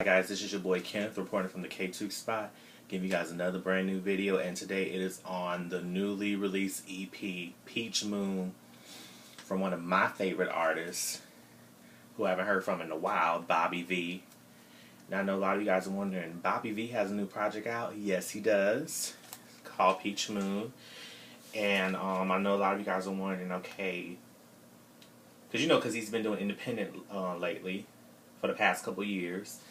Hi guys, this is your boy Kenneth reporting from the KTookes spot, giving you guys another brand new video, and today it is on the newly released EP, Peach Moon, from one of my favorite artists, who I haven't heard from in a while, Bobby V. Now I know a lot of you guys are wondering, Bobby V has a new project out? Yes, he does, called Peach Moon, and I know a lot of you guys are wondering, okay, because he's been doing independent lately for the past couple years.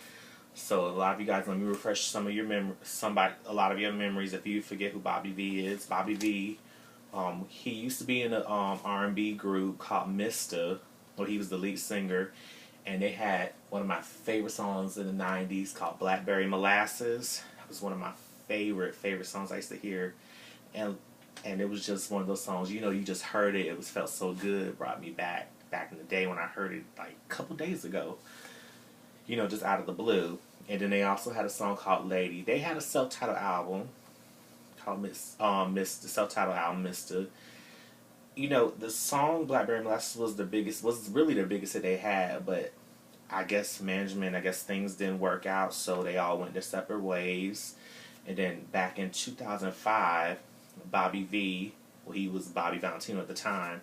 So a lot of you guys, let me refresh some of your a lot of your memories if you forget who Bobby V is. Bobby V, he used to be in an R&B group called Mr., where he was the lead singer, and they had one of my favorite songs in the 90s called Blackberry Molasses. It was one of my favorite songs I used to hear, and it was just one of those songs, you just heard it, it felt so good, it brought me back in the day when I heard it like a couple days ago. Just out of the blue. And then they also had a song called Lady. They had a self-titled album called the self-titled album, Mr. The song Blackberry Molasses was really the biggest that they had, but I guess things didn't work out, so they all went their separate ways. And then back in 2005, Bobby V, well, he was Bobby Valentino at the time,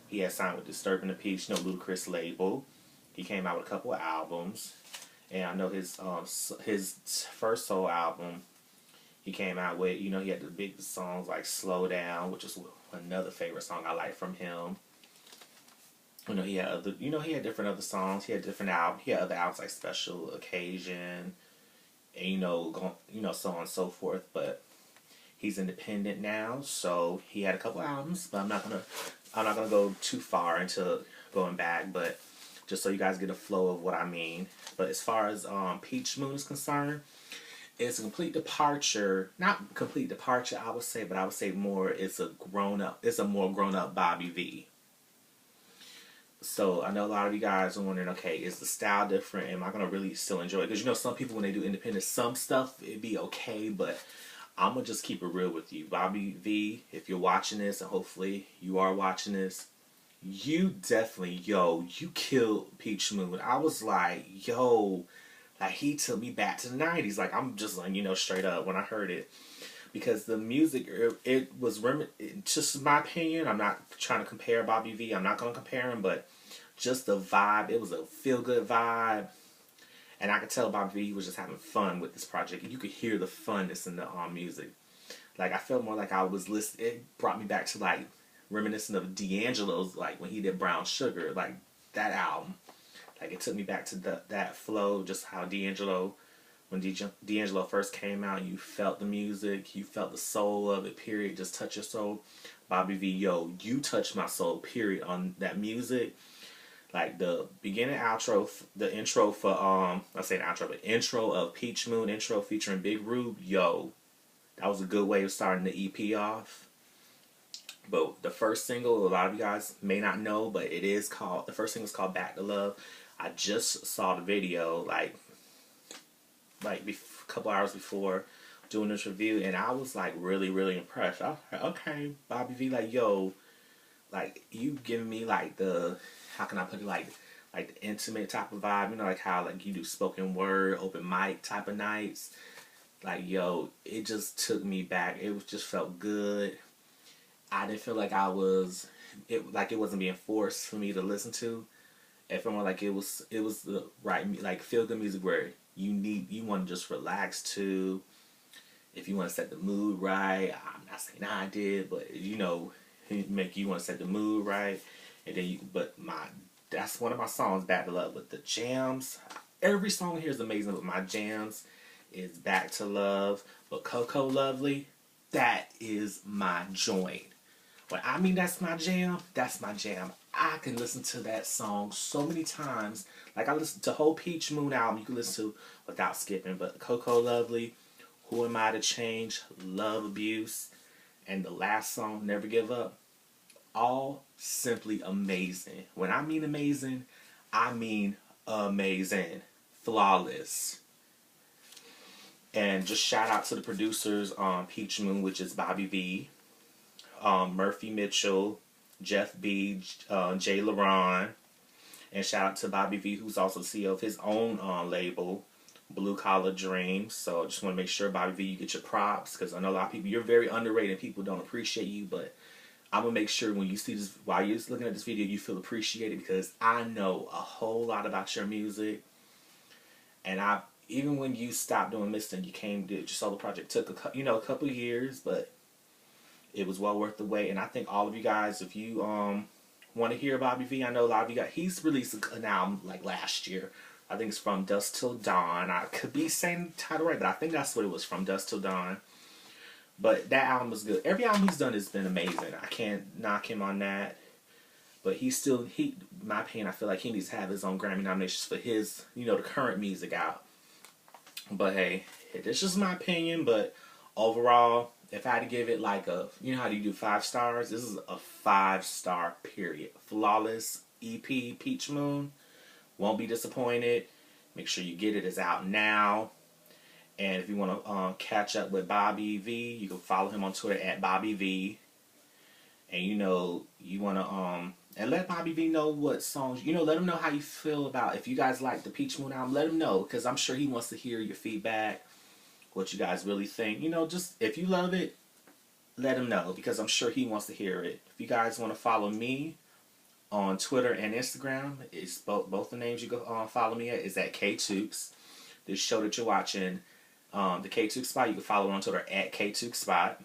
he had signed with Disturbing the Peach, Ludacris label. He came out with a couple of albums. And I know his first solo album he came out with, he had the big songs like Slow Down, which is another favorite song I like from him. He had he had different other songs. He had different albums. He had other albums like Special Occasion, and so on and so forth. But he's independent now, so he had a couple albums. But I'm not gonna go too far into going back, but just so you guys get a flow of what I mean. But as far as Peach Moon is concerned, it's a complete departure. Not complete departure, I would say, but I would say more. It's a more grown up Bobby V. So I know a lot of you guys are wondering, okay, is the style different? Am I gonna really still enjoy it? Because some people when they do independent, some stuff it'd be okay, but I'm gonna just keep it real with you, Bobby V. If you're watching this, and hopefully you are watching this, you definitely, you killed Peach Moon. I was like, like he took me back to the 90s. Like, I'm just like, straight up when I heard it. Because the music, it was, just my opinion, I'm not trying to compare Bobby V. I'm not going to compare him, but just the vibe, it was a feel-good vibe. And I could tell Bobby V was just having fun with this project. You could hear the funness in the music. Like, I felt more like I was listening. It brought me back to, like, reminiscent of D'Angelo's, like when he did Brown Sugar, like that album. Like it took me back to that flow, just how when D'Angelo first came out, you felt the music, you felt the soul of it, period, just touch your soul. Bobby V, you touched my soul, period, on that music. Like the beginning outro, the intro for, I say the outro, but intro of Peach Moon, intro featuring Big Rube, that was a good way of starting the EP off. But the first single, a lot of you guys may not know, but the first single is called Back to Love. I just saw the video like a couple hours before doing this review, and I was like really, really impressed. I was like, okay, Bobby V, like, like you giving me like the, how can I put it, like the intimate type of vibe, like how like you do spoken word, open mic type of nights. Like, it just took me back. It just felt good. I didn't feel like it wasn't being forced for me to listen to. It felt more like it was the right, like, feel good music where you want to just relax to. If you want to set the mood right, I'm not saying I did, but make you want to set the mood right. And then that's one of my songs, Back to Love. But the jams, every song here is amazing, but my jams is Back to Love. But Coco Lovely, that is my joint. When I mean that's my jam, that's my jam. I can listen to that song so many times. Like, I listened to the whole Peach Moon album, you can listen to without skipping. But Coco Lovely, Who Am I to Change, Love Abuse, and the last song, Never Give Up, all simply amazing. When I mean amazing, I mean amazing. Flawless. And just shout out to the producers on Peach Moon, which is Bobby V, Murphy Mitchell, Jeff B, Jay LaRon, and shout out to Bobby V, who's also CEO of his own label, Blue Collar Dream. So I just want to make sure, Bobby V, you get your props, because I know a lot of people, you're very underrated and people don't appreciate you, but I'm going to make sure when you see this, while you're looking at this video, you feel appreciated, because I know a whole lot about your music. And even when you stopped doing Mist and you came to your solo project, took a couple years, but it was well worth the wait. And I think all of you guys, if you want to hear Bobby V, I know a lot of you guys, he's released an album like last year. I think it's From Dusk Till Dawn. I could be saying the title right, but I think that's what it was, From Dusk Till Dawn. But that album was good. Every album he's done has been amazing. I can't knock him on that. But in my opinion, I feel like he needs to have his own Grammy nominations for his, the current music out. But hey, it's just my opinion. But overall, if I had to give it like how do you do 5 stars? This is a 5-star period. Flawless EP, Peach Moon. Won't be disappointed. Make sure you get it. It's out now. And if you want to catch up with Bobby V, you can follow him on Twitter at Bobby V. And you want to and let Bobby V know what songs, let him know how you feel about, if you guys like the Peach Moon album, let him know, because I'm sure he wants to hear your feedback, what you guys really think. Just if you love it, let him know, because I'm sure he wants to hear it. If you guys want to follow me on Twitter and Instagram, it's both the names you go follow me at is at KTookes. This show that you're watching, the KTookes Spot, you can follow on Twitter at KTookes Spot.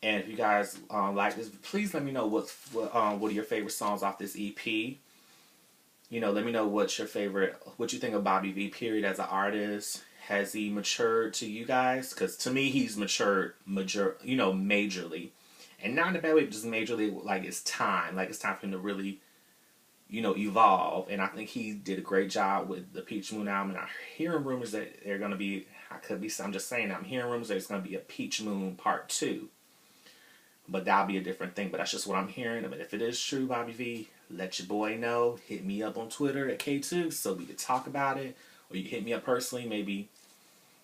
And if you guys like this, please let me know what are your favorite songs off this EP. Let me know what you think of Bobby V, period, as an artist. Has he matured to you guys? Because to me, he's matured, majorly. And not in a bad way, but just majorly, like it's time. Like it's time for him to really, evolve. And I think he did a great job with the Peach Moon album. And I'm hearing rumors that they're going to be, I'm just saying, I'm hearing rumors that it's going to be a Peach Moon Part 2. But that'll be a different thing. But that's just what I'm hearing. But if it is true, Bobby V, let your boy know. Hit me up on Twitter at KTookes so we could talk about it. Or you can hit me up personally. Maybe,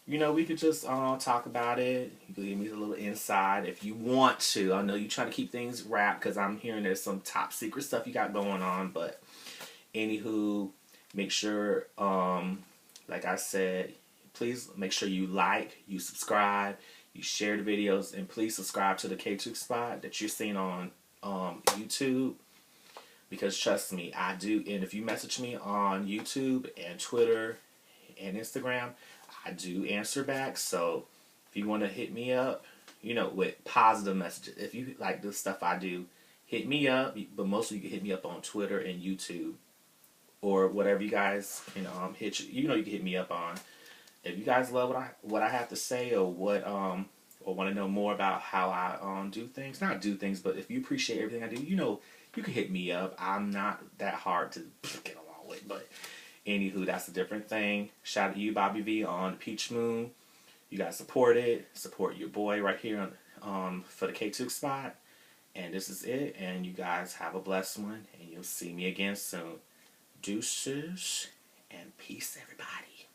we could just talk about it. You can give me a little insight if you want to. I know you're trying to keep things wrapped, because I'm hearing there's some top secret stuff you got going on. But anywho, make sure, like I said, please make sure you like, you subscribe, you share the videos, and please subscribe to the KTookes Spot that you're seeing on YouTube, because trust me, I do. And if you message me on YouTube and Twitter and Instagram, I do answer back. So if you want to hit me up, with positive messages, if you like the stuff I do, hit me up. But mostly you can hit me up on Twitter and YouTube, or whatever you guys can you can hit me up on. If you guys love what I have to say, or or want to know more about how I do things, not do things, but if you appreciate everything I do, you can hit me up. I'm not that hard to get along with, but anywho, that's a different thing. Shout out to you, Bobby V, on Peach Moon. You guys support it. Support your boy right here on for the KTookes Spot. And this is it. And you guys have a blessed one, and you'll see me again soon. Deuces and peace, everybody.